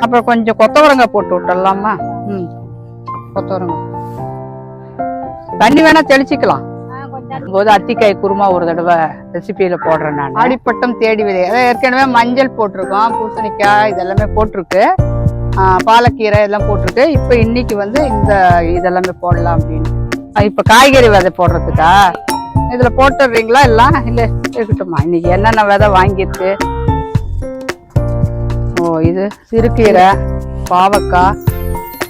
அப்புறம் கொஞ்சம் கொத்தவரங்காய் போட்டு விட்டுடலாமா? கொத்தவரங்காய் தண்ணி வேணா தெளிச்சுக்கலாம். போது அத்திக்காய் குருமா ஒரு தடவை ரெசிபியில போடுறேன் நான். ஆடிப்பட்டம் தேடி விதை, அதாவது ஏற்கனவே மஞ்சள் போட்டிருக்கோம், பூசணிக்காய் இதெல்லாமே போட்டிருக்கு, பாலக்கீரை இதெல்லாம் போட்டிருக்கு. இப்ப இன்னைக்கு வந்து இந்த இதெல்லாமே போடலாம் அப்படின்னு. இப்ப காய்கறி விதை போடுறதுக்கா இதுல போட்டுடுறீங்களா? எல்லாம் இல்ல இருக்கட்டுமா? இன்னைக்கு என்னென்ன விதை வாங்கியிருக்கு? இது சிறுகீரை, பாவக்காய்,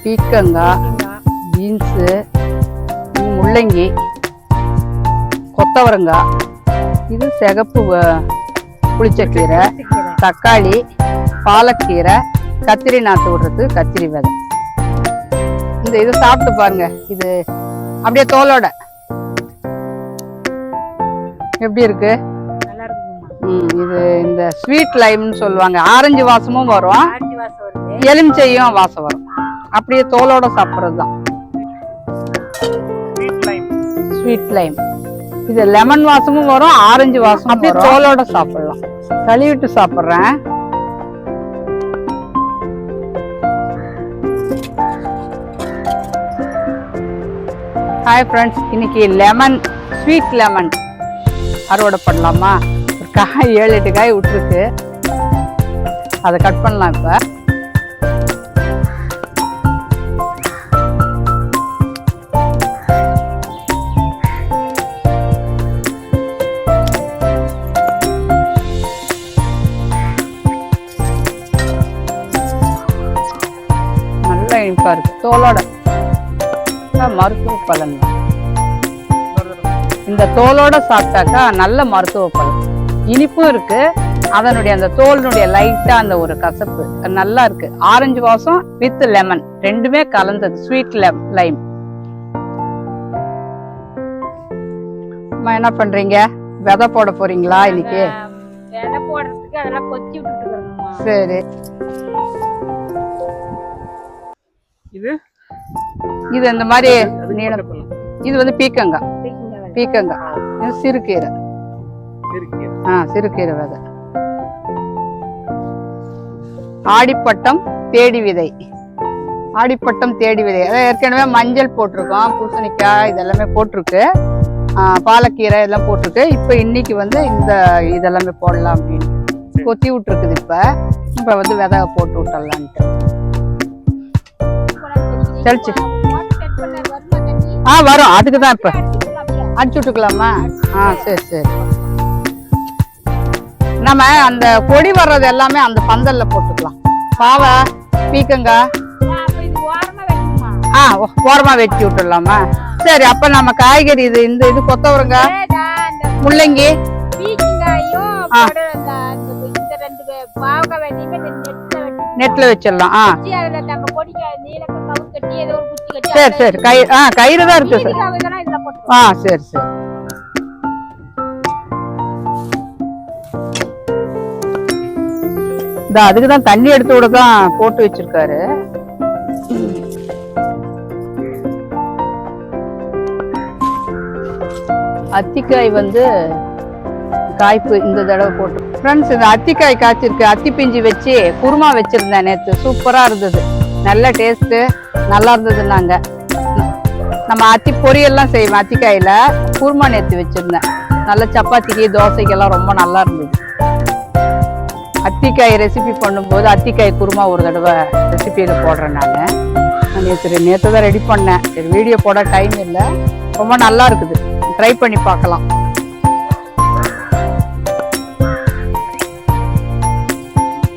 பீக்கங்காய், பீன்ஸு, முள்ளங்கி, கொத்தவரங்காய், இது சிகப்பு புளிச்சக்கீரை, தக்காளி, பாலக்கீரை, கத்திரி நாட்டு விடுறது, கத்திரி விதை. இந்த இது சாப்பிட்டு பாருங்க. இது அப்படியே தோலோட எப்படி இருக்கு? இது இந்த ஸ்வீட் லைம்னு சொல்லுவாங்க. ஆரஞ்சு வாசமும் வரும், எலுமிச்சையும் வாசம் வரும். அப்படியே தோலோட சாப்பிட்றதுதான் ஸ்வீட் லைம். இது லெமன் வாசமும் வரும், ஆரஞ்சு வாசம், அப்படியே தோலோட சாப்பிடலாம். கழுவிட்டு சாப்பிட்றேன். ஹாய் ஃப்ரெண்ட்ஸ், இன்னைக்கு லெமன் ஸ்வீட் லெமன் அறுவடை பண்ணலாமா? காய் 7-8 காய் விட்டுருக்கு, அதை கட் பண்ணலாம். இப்ப நல்லா இனிப்பா இருக்கு, தோலோட. மருத்துவ பலன் இந்த தோலோட சாப்பிட்டாக்கா நல்ல மருத்துவ பலன். இனிப்பும் இருக்கு, அதனுடைய அந்த தோலினுடைய லைட்டா அந்த ஒரு கசப்பு நல்லா இருக்கு. ஆரஞ்சு வாசம் வித் லெமன் ரெண்டுமே கலந்தது, ஸ்வீட் லைம். என்ன பண்றீங்க? விதை போட போறீங்களா இன்னைக்கு? சரி, இது இந்த மாதிரி நீளம். இது வந்து பீக்கங்காய், இது சிறுகீரை, சிறுகீரை விதை. ஆடிப்பட்டம் தேடி விதை, ஆடிப்பட்டம் தேடி விதை, அதாவது ஏற்கனவே மஞ்சள் போட்டிருக்கோம், பூசணிக்காய் இதெல்லாமே போட்டிருக்கு, பாலக்கீரை இதெல்லாம் போட்டிருக்கு. இப்ப இன்னைக்கு வந்து இந்த இதெல்லாமே போடலாம் அப்படின்னு கொத்தி விட்டுருக்குது. இப்ப வந்து விதை போட்டு விட்டுடலான்ட்டு தெளிச்சு வரும். அதுக்குதான் இப்ப அடிச்சு விட்டுக்கலாமா? சரி சரி. நம்ம அந்த கொடி வர்றது எல்லாமே அந்த பந்தல்ல போட்டுக்கலாம். பாவை, பீக்கங்காய் ஓரமா வெட்டி விட்டுடலாமா? சரி, அப்ப நம்ம காய்கறி இது இந்த இது கொத்தவரங்காய், முள்ளங்கி, நெட்ல வச்சிடலாம். சரி சரி, கயிறு தான் இருக்கு சார். சரி சரி. அதுக்குதான் தண்ணி எடுத்து விட தான் போட்டு வச்சிருக்காரு. அத்திக்காய் வந்து காய்ப்பு இந்த தடவை போட்டு. ஃப்ரெண்ட்ஸ், இந்த அத்திக்காய் காய்ச்சிருக்கு. அத்தி பிஞ்சு வச்சு குருமா வச்சிருந்தேன் நேற்று, சூப்பரா இருந்தது, நல்ல டேஸ்ட், நல்லா இருந்ததுன்னாங்க. நம்ம அத்தி பொரியெல்லாம் செய்வோம், அத்திக்காயில குருமா நேற்று வச்சிருந்தேன். நல்ல சப்பாத்திக்கு தோசைக்கெல்லாம் ரொம்ப நல்லா இருந்தது. அத்திக்காய் ரெசிபி பண்ணும்போது அத்திக்காய் குருமா ஒரு தடவை ரெசிபியில போடுறேன். நான் நேற்று தான் ரெடி பண்ணேன். சரி, வீடியோ போட டைம் இல்லை, ரொம்ப நல்லா இருக்குது, ட்ரை பண்ணி பார்க்கலாம்.